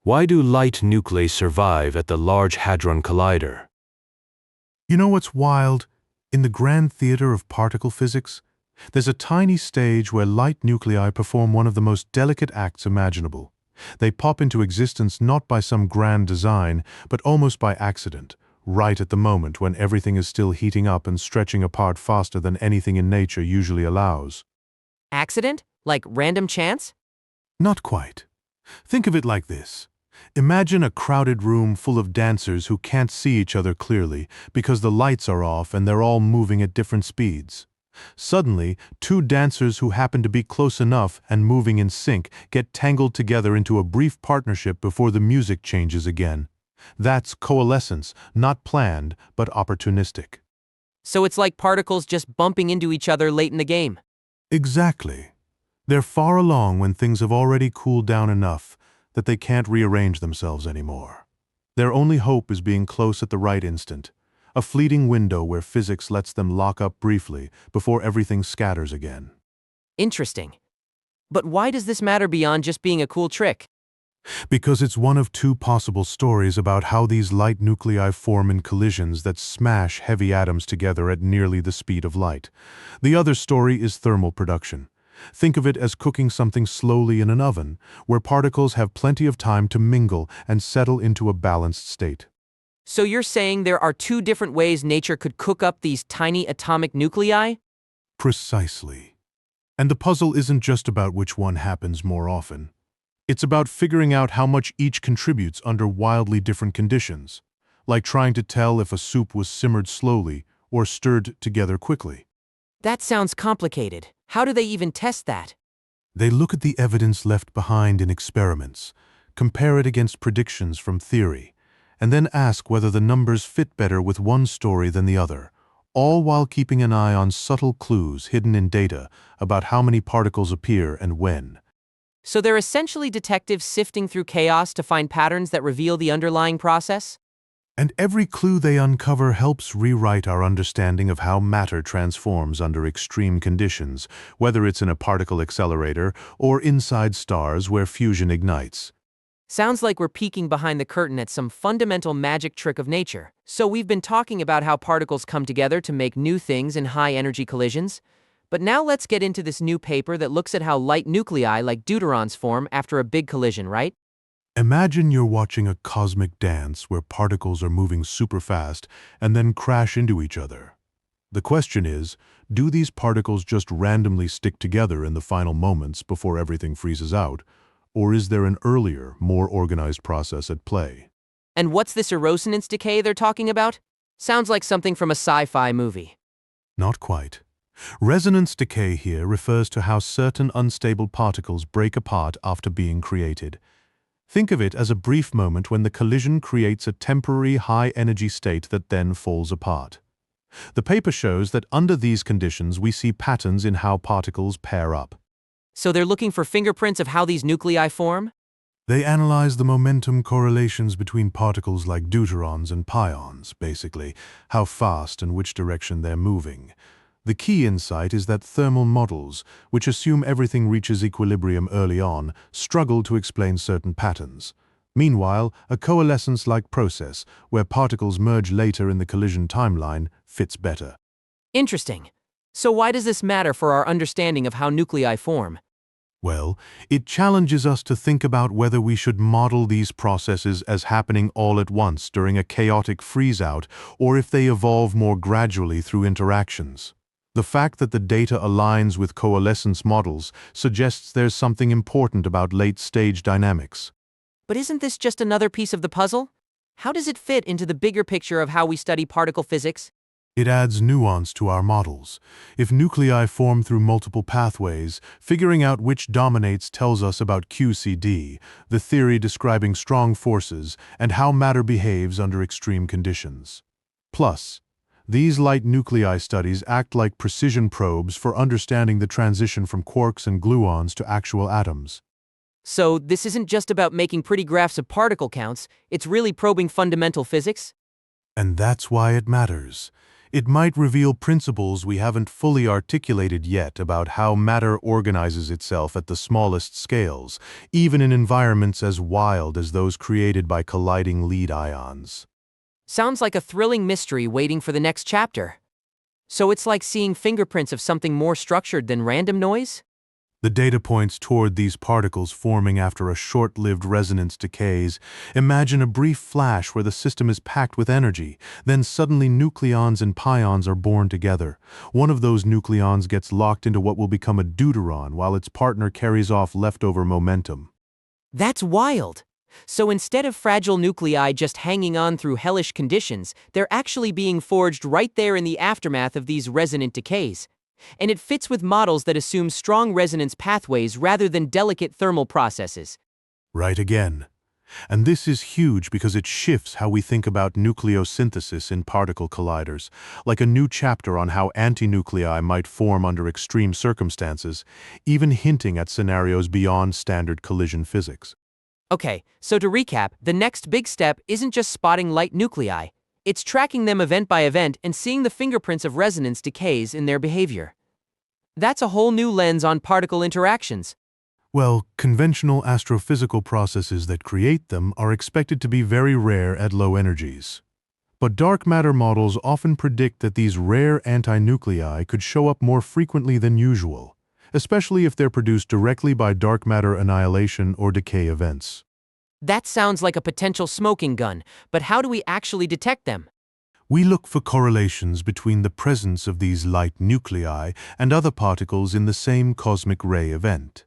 Why do light nuclei survive at the Large Hadron Collider? You know what's wild? In the grand theater of particle physics, there's a tiny stage where light nuclei perform one of the most delicate acts imaginable. They pop into existence not by some grand design, but almost by accident, right at the moment when everything is still heating up and stretching apart faster than anything in nature usually allows. Accident? Like random chance? Not quite. Think of it like this. Imagine a crowded room full of dancers who can't see each other clearly because the lights are off and they're all moving at different speeds. Suddenly, two dancers who happen to be close enough and moving in sync get tangled together into a brief partnership before the music changes again. That's coalescence, not planned, but opportunistic. So it's like particles just bumping into each other late in the game. Exactly. They're far along when things have already cooled down enough that they can't rearrange themselves anymore. Their only hope is being close at the right instant, a fleeting window where physics lets them lock up briefly before everything scatters again. Interesting. But why does this matter beyond just being a cool trick? Because it's one of two possible stories about how these light nuclei form in collisions that smash heavy atoms together at nearly the speed of light. The other story is thermal production. Think of it as cooking something slowly in an oven, where particles have plenty of time to mingle and settle into a balanced state. So you're saying there are two different ways nature could cook up these tiny atomic nuclei? Precisely. And the puzzle isn't just about which one happens more often. It's about figuring out how much each contributes under wildly different conditions, like trying to tell if a soup was simmered slowly or stirred together quickly. That sounds complicated. How do they even test that? They look at the evidence left behind in experiments, compare it against predictions from theory, and then ask whether the numbers fit better with one story than the other, all while keeping an eye on subtle clues hidden in data about how many particles appear and when. So they're essentially detectives sifting through chaos to find patterns that reveal the underlying process? And every clue they uncover helps rewrite our understanding of how matter transforms under extreme conditions, whether it's in a particle accelerator or inside stars where fusion ignites. Sounds like we're peeking behind the curtain at some fundamental magic trick of nature. So we've been talking about how particles come together to make new things in high-energy collisions. But now let's get into this new paper that looks at how light nuclei like deuterons form after a big collision, right? Imagine you're watching a cosmic dance where particles are moving super fast and then crash into each other. The question is, do these particles just randomly stick together in the final moments before everything freezes out, or is there an earlier, more organized process at play? And what's this resonance decay they're talking about? Sounds like something from a sci-fi movie. Not quite. Resonance decay here refers to how certain unstable particles break apart after being created. Think of it as a brief moment when the collision creates a temporary high-energy state that then falls apart. The paper shows that under these conditions we see patterns in how particles pair up. So they're looking for fingerprints of how these nuclei form? They analyze the momentum correlations between particles like deuterons and pions, basically, how fast and which direction they're moving. The key insight is that thermal models, which assume everything reaches equilibrium early on, struggle to explain certain patterns. Meanwhile, a coalescence-like process, where particles merge later in the collision timeline, fits better. Interesting. So why does this matter for our understanding of how nuclei form? Well, it challenges us to think about whether we should model these processes as happening all at once during a chaotic freeze-out, or if they evolve more gradually through interactions. The fact that the data aligns with coalescence models suggests there's something important about late-stage dynamics. But isn't this just another piece of the puzzle? How does it fit into the bigger picture of how we study particle physics? It adds nuance to our models. If nuclei form through multiple pathways, figuring out which dominates tells us about QCD, the theory describing strong forces, and how matter behaves under extreme conditions. Plus, these light nuclei studies act like precision probes for understanding the transition from quarks and gluons to actual atoms. So this isn't just about making pretty graphs of particle counts, it's really probing fundamental physics? And that's why it matters. It might reveal principles we haven't fully articulated yet about how matter organizes itself at the smallest scales, even in environments as wild as those created by colliding lead ions. Sounds like a thrilling mystery waiting for the next chapter. So it's like seeing fingerprints of something more structured than random noise? The data points toward these particles forming after a short-lived resonance decays. Imagine a brief flash where the system is packed with energy, then suddenly nucleons and pions are born together. One of those nucleons gets locked into what will become a deuteron while its partner carries off leftover momentum. That's wild! So instead of fragile nuclei just hanging on through hellish conditions, they're actually being forged right there in the aftermath of these resonant decays. And it fits with models that assume strong resonance pathways rather than delicate thermal processes. Right again. And this is huge because it shifts how we think about nucleosynthesis in particle colliders, like a new chapter on how antinuclei might form under extreme circumstances, even hinting at scenarios beyond standard collision physics. Okay, so to recap, the next big step isn't just spotting light nuclei. It's tracking them event by event and seeing the fingerprints of resonance decays in their behavior. That's a whole new lens on particle interactions. Well, conventional astrophysical processes that create them are expected to be very rare at low energies. But dark matter models often predict that these rare antinuclei could show up more frequently than usual, especially if they're produced directly by dark matter annihilation or decay events. That sounds like a potential smoking gun, but how do we actually detect them? We look for correlations between the presence of these light nuclei and other particles in the same cosmic ray event.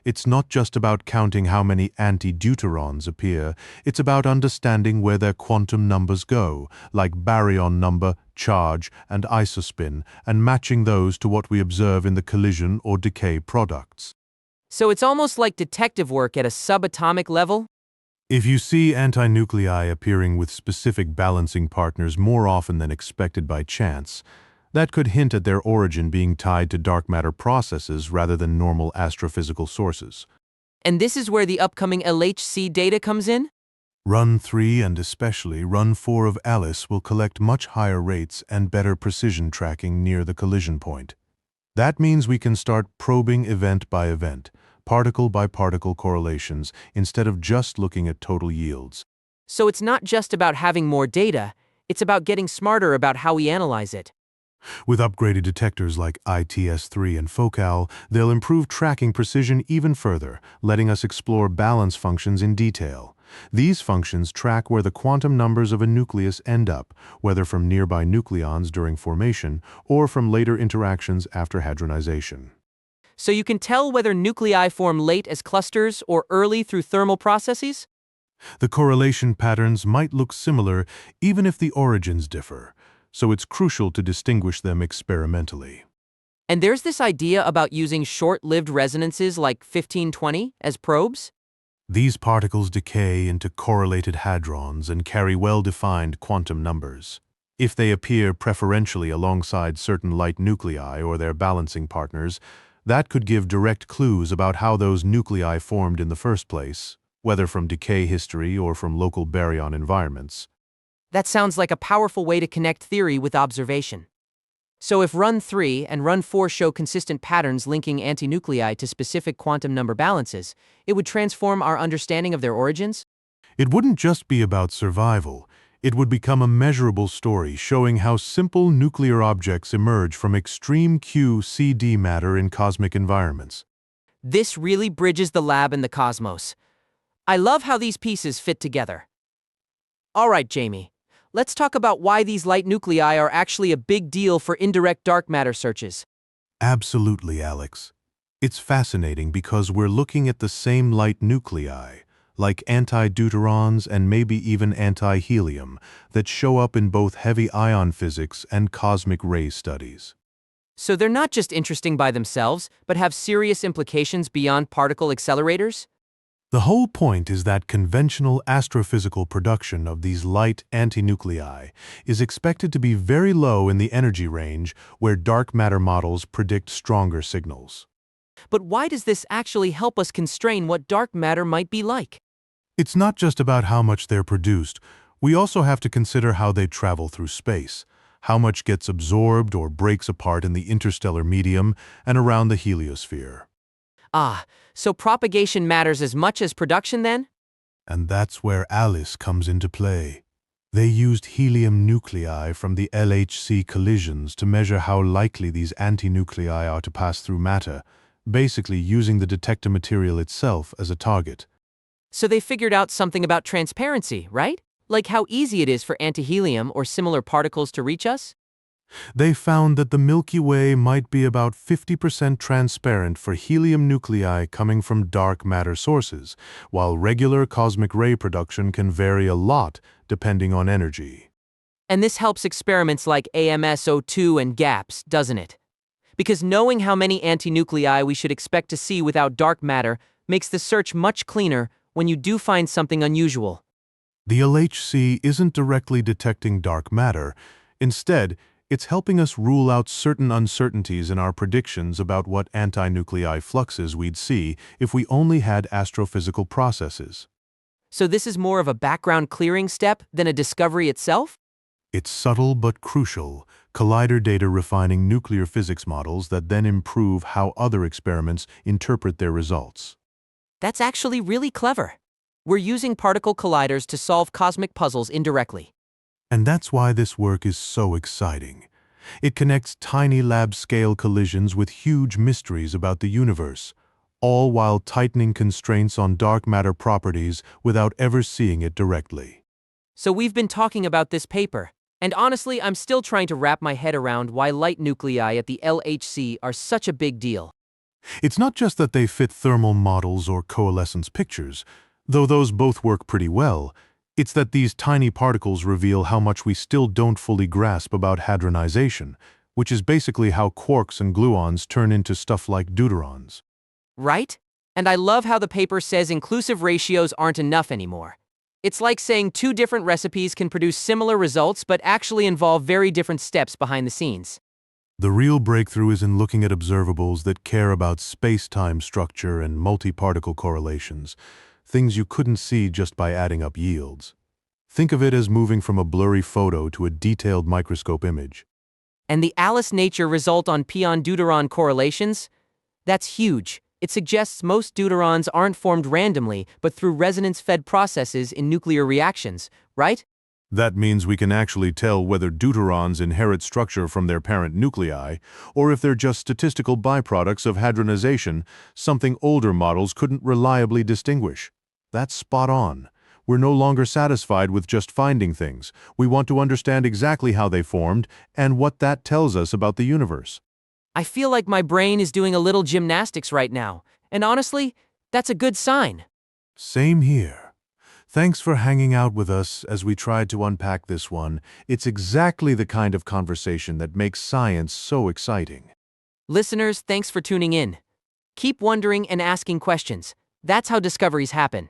It's not just about counting how many anti-deuterons appear, it's about understanding where their quantum numbers go, like baryon number, charge, and isospin, and matching those to what we observe in the collision or decay products. So it's almost like detective work at a subatomic level? If you see antinuclei appearing with specific balancing partners more often than expected by chance, that could hint at their origin being tied to dark matter processes rather than normal astrophysical sources. And this is where the upcoming LHC data comes in? Run 3 and especially Run 4 of ALICE will collect much higher rates and better precision tracking near the collision point. That means we can start probing event by event, particle by particle correlations, instead of just looking at total yields. So it's not just about having more data, it's about getting smarter about how we analyze it. With upgraded detectors like ITS3 and Focal, they'll improve tracking precision even further, letting us explore balance functions in detail. These functions track where the quantum numbers of a nucleus end up, whether from nearby nucleons during formation or from later interactions after hadronization. So you can tell whether nuclei form late as clusters or early through thermal processes? The correlation patterns might look similar even if the origins differ, so it's crucial to distinguish them experimentally. And there's this idea about using short-lived resonances like 1520 as probes? These particles decay into correlated hadrons and carry well-defined quantum numbers. If they appear preferentially alongside certain light nuclei or their balancing partners, that could give direct clues about how those nuclei formed in the first place, whether from decay history or from local baryon environments. That sounds like a powerful way to connect theory with observation. So if Run 3 and Run 4 show consistent patterns linking antinuclei to specific quantum number balances, it would transform our understanding of their origins? It wouldn't just be about survival. It would become a measurable story showing how simple nuclear objects emerge from extreme QCD matter in cosmic environments. This really bridges the lab and the cosmos. I love how these pieces fit together. All right, Jamie. Let's talk about why these light nuclei are actually a big deal for indirect dark matter searches. Absolutely, Alex. It's fascinating because we're looking at the same light nuclei, like anti-deuterons and maybe even anti-helium, that show up in both heavy ion physics and cosmic ray studies. So they're not just interesting by themselves, but have serious implications beyond particle accelerators? The whole point is that conventional astrophysical production of these light antinuclei is expected to be very low in the energy range where dark matter models predict stronger signals. But why does this actually help us constrain what dark matter might be like? It's not just about how much they're produced. We also have to consider how they travel through space. how much gets absorbed or breaks apart in the interstellar medium and around the heliosphere. Ah, so propagation matters as much as production then? And that's where ALICE comes into play. They used helium nuclei from the LHC collisions to measure how likely these antinuclei are to pass through matter, basically using the detector material itself as a target. So they figured out something about transparency, right? Like how easy it is for antihelium or similar particles to reach us? They found that the Milky Way might be about 50% transparent for helium nuclei coming from dark matter sources, while regular cosmic ray production can vary a lot depending on energy. And this helps experiments like AMS-02 and GAPS, doesn't it? Because knowing how many antinuclei we should expect to see without dark matter makes the search much cleaner when you do find something unusual. The LHC isn't directly detecting dark matter. Instead, it's helping us rule out certain uncertainties in our predictions about what antinuclei fluxes we'd see if we only had astrophysical processes. So this is more of a background clearing step than a discovery itself? It's subtle but crucial, collider data refining nuclear physics models that then improve how other experiments interpret their results. That's actually really clever. We're using particle colliders to solve cosmic puzzles indirectly. And that's why this work is so exciting. It connects tiny lab-scale collisions with huge mysteries about the universe, all while tightening constraints on dark matter properties without ever seeing it directly. So we've been talking about this paper, and honestly, I'm still trying to wrap my head around why light nuclei at the LHC are such a big deal. It's not just that they fit thermal models or coalescence pictures, though those both work pretty well. It's that these tiny particles reveal how much we still don't fully grasp about hadronization, which is basically how quarks and gluons turn into stuff like deuterons. Right? And I love how the paper says inclusive ratios aren't enough anymore. It's like saying two different recipes can produce similar results but actually involve very different steps behind the scenes. The real breakthrough is in looking at observables that care about space-time structure and multi-particle correlations, things you couldn't see just by adding up yields. Think of it as moving from a blurry photo to a detailed microscope image. And the Alice nature result on pion-deuteron correlations? That's huge. It suggests most deuterons aren't formed randomly, but through resonance-fed processes in nuclear reactions, right? That means we can actually tell whether deuterons inherit structure from their parent nuclei, or if they're just statistical byproducts of hadronization, something older models couldn't reliably distinguish. That's spot on. We're no longer satisfied with just finding things. We want to understand exactly how they formed and what that tells us about the universe. I feel like my brain is doing a little gymnastics right now, and honestly, that's a good sign. Same here. Thanks for hanging out with us as we tried to unpack this one. It's exactly the kind of conversation that makes science so exciting. Listeners, thanks for tuning in. Keep wondering and asking questions. That's how discoveries happen.